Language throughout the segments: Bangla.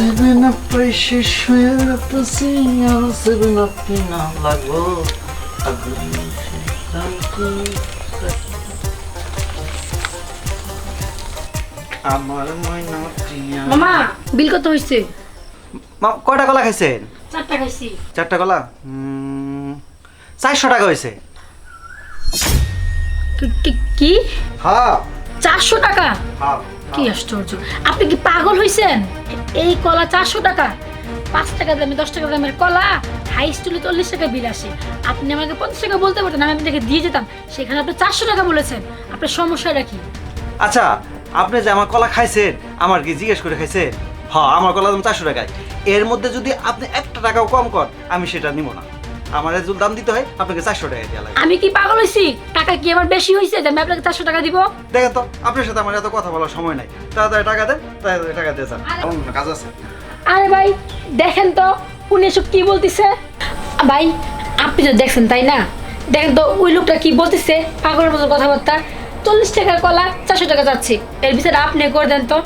7 up শেষ হয়ে রাখতেছি আর 7 up না লাগবো আমার ময়না প্রিয়া মামা বিল কত হইছে? কয়টা কলা খাইছেন? 4টা খাইছি। 4টা কলা 400 টাকা হয়েছে। কি হ্যাঁ 400 টাকা? হ্যাঁ কি আশ্চর্য, আপনি কি পাগল হইছেন? এই কলা 400 টাকা? 5 টাকা দামে 10 টাকা দামের কলা হাই স্কুলে 40 টাকা বিল আসে। আপনি আমাকে 50 টাকা বলতে পারতেন, আমি আপনাকে দিয়ে যেতাম। সেখানে আপনি 400 টাকা বলেছেন। আপনার সমস্যাটা কি? আচ্ছা, আপনি যে আমার কলা খাইছেন আমার কি জিজ্ঞেস করে খাইছেন? হ্যাঁ, আমার কলা দাম 400 টাকায়। এর মধ্যে যদি আপনি 1 টাকাও কম কর আমি সেটা নিব না। আমার যে দাম দিতে হয় আপনাকে 400 টাকা দেওয়া লাগে। আমি কি পাগল হইছি? টাকা কি আমার বেশি হইছে যে আমি আপনাকে 400 টাকা দিব? দেখেন তো, আপনার সাথে আমার এত কথা বলার সময় নাই। তাড়াতাড়ি টাকা দেন, তাড়াতাড়ি টাকা দিয়ে যান, আমার অন্য কাজ আছে। আরে ভাই দেখেন তো উনি এসব কি বলতেছে। ভাই আপনি তো দেখছেন তাই না? দেখেন তো ওই লোকটা কি বলতেছে, পাগলের মতো কথাবার্তা। 40 টাকার কলা 400 টাকা যাচ্ছে, এর বিষয়ে আপনি করে দেন তো।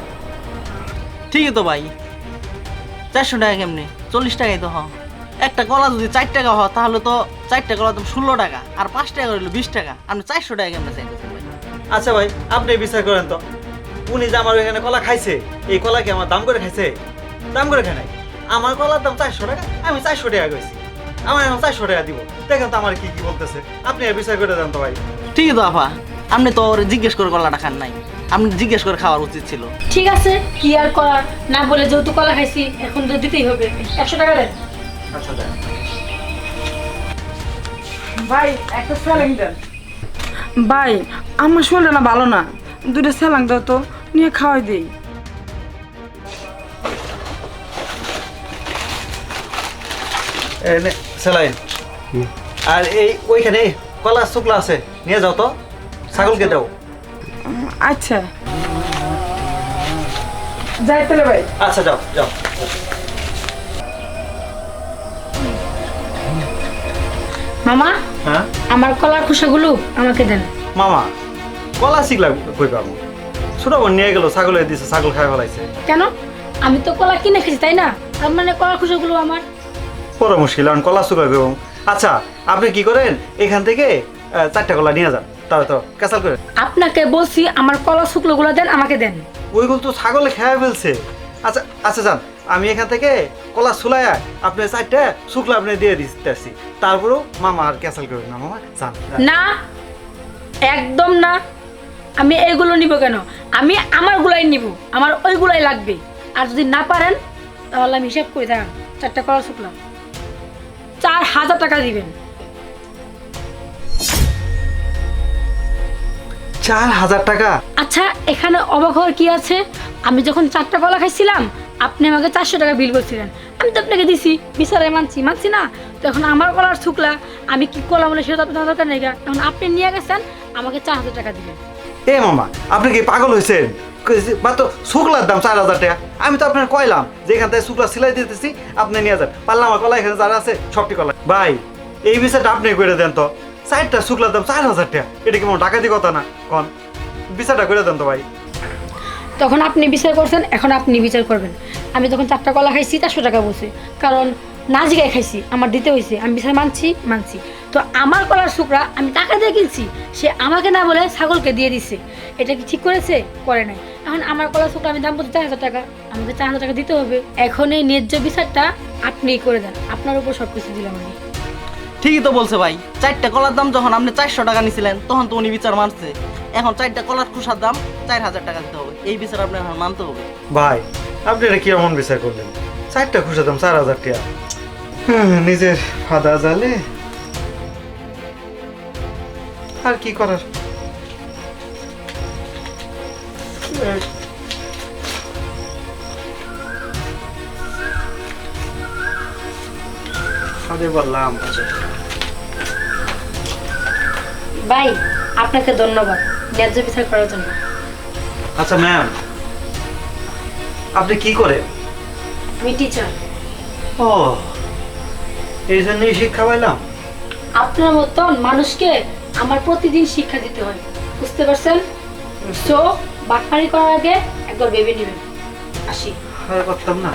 ঠিকই তো ভাই, 400 টাকা কেমনি? 40 টাকাই তো হয়। একটা কলা যদি 4 টাকা হয় তাহলে তো 4টা কলা দাম 16 টাকা, আর 5 টাকা হইলো 20 টাকা। আপনি 400 টাকা কেমনে চাইতেছেন ভাই? আচ্ছা ভাই, আপনি বিচার করেন তো, উনি যে আমার এখানে কলা খাইছে, এই কলা কি আমার দাম করে খাইছে? দাম করে খায় নাই। আমার কলার দাম 400 টাকা, আমি 400 টাকা কইছি। আমার এখন 400 টাকা দিব। দেখেন তো আমার কি কি বলতেছে, আপনি এর বিচার করে দেন তো ভাই। ঠিকই তো আপা, আপনি তো ওর জিজ্ঞেস করে কলাটা খান নাই, আপনি জিজ্ঞেস করে খাওয়ার উচিত ছিল। ঠিক আছে, কি আর করার, না বলে যেহেতু কলা খাইছি এখন তো দিতেই হবে। 100 টাকা দেন। আচ্ছা দেন ভাই, একটা স্যালাং দেন। ভাই আমার শরীরটা না ভালো না, 2টা স্যালাং দাও তো, নিয়ে খাওয়াই দিই। স্যালাইন। আর এই ওইখানে কলা শুকলা আছে, নিয়ে যাও তো, ছাগলকে দাও। আচ্ছা যাই তাহলে ভাই। আচ্ছা যাও যাও। মামা হ্যাঁ আমার কলার খোসাগুলো আমাকে দেন। মামা, কলা শিখলা কই পাবো? ছোট বোন নিয়ে গেল, ছাগলে দিছে, ছাগল খাই ফেলাইছে। কেন? আমি তো কলা কিনে খেয়েছি তাই না? তার মানে কলার খোসাগুলো আমার। বড় মুশকিল, আমি কলা শুকাই দেবো। আচ্ছা আপনি কি করেন, এখান থেকে 4টা কলা নিয়ে যান, তাহলে তো ক্যাসাল করে। আপনাকে বলছি আমার কলা শুকলোগুলো দেন, আমাকে দেন। ওইগুলো তো ছাগলে খেয়ে ফেলছে। আচ্ছা আচ্ছা যান, আমি এখান থেকে কলা শুলাইয়া আপনি 4টা শুকলা আপনি দিয়ে দিতেছি, তারপরেও মামা আর ক্যাসাল করবেন না। মামা যান যান। না, একদম না। আমি এগুলো নিব কেন? আমি আমার গুলাই নিব, আমার ওইগুলাই লাগবে। আর যদি না পারেন তাহলে আমি হিসাব করে দেন। 4টা কলা শুকলাম 4000 টাকা দিবেন। 4000 টাকা? আচ্ছা এখানে অবাক হওয়ার কি আছে? আমি যখন 4টা কলা খাইছিলাম আপনি আমাকে 400 টাকা বিল করছিলেন, আমি তো আপনাকে দিছি, বিচারে মানছি না। তো এখন আমার কলার শুকলা, আমি কি কলা বলে সেটা তো আপনার দরকার নেই। এখন আপনি নিয়ে গেছেন, আমাকে 4000 টাকা দিবেন। এ মামা, আপনি কি পাগল হয়েছেন? মাত্র শুকলার দাম 4000 টাকা। আমি তো আপনার কইলাম যে এখান থেকে শুকলা সিলাই দিতেছি, আপনি নিয়ে যান। পারলাম আমার কলা এখানে যারা আছে সবটি কলা। ভাই এই বিষয়টা আপনি করে দেন তো, 4টা শুকলার দাম 4000 টাকা, এটা কি মনে ডাকাতি কথা না? কন বিচারটা করে দেন তো ভাই। তখন আপনি বিচার করছেন, এখন আপনি বিচার করবেন। আমি তখন 4টা কলা খাইছি 400 টাকা বলছি, কারণ না জিগায় খাইছি, আমার দিতে হয়েছে। আমি বিচার মানছি। তো আমার কলার শুকরা আমি টাকা দিয়ে কিনছি, সে আমাকে না বলে ছাগলকে দিয়ে দিচ্ছে। এটা কি ঠিক করেছে? করে নাই। এখন আমার কলার শুকরা আমি দাম বলছি 4000 টাকা, আমাকে 4000 টাকা দিতে হবে। এখন এই ন্যায্য বিচারটা আপনিই করে দেন, আপনার উপর সব কিছু দিলাম আমি। ঠিকই তো বলছে ভাই, 4টা কলার দাম যখন আপনি 400 টাকা নিছিলেন তখন তো উনি বিচার মানছে। এখন 4টা কলার খোসার দাম 4000 টাকা দিতে হবে, এই বিচার আপনি এখন মানতে হবে। ভাই আপনি এটা কি এমন বিচার করলেন? 4টা খুশি দাম 4000 টাকা। নিজের ফাদা জালে আর কি করার। বললাম ভাই আপনাকে ধন্যবাদ ন্যায্য বিচার করার জন্য। আচ্ছা ম্যাম, আপনি কি করেন? আমি টিচার। ও, এই জন্যই শিক্ষা পাইলাম। আপনার মতন মানুষকে আমার প্রতিদিন শিক্ষা দিতে হয়, বুঝতে পারছেন? সো বাটপারি করার আগে একবার ভেবে নেবেন। আসি। করতাম না।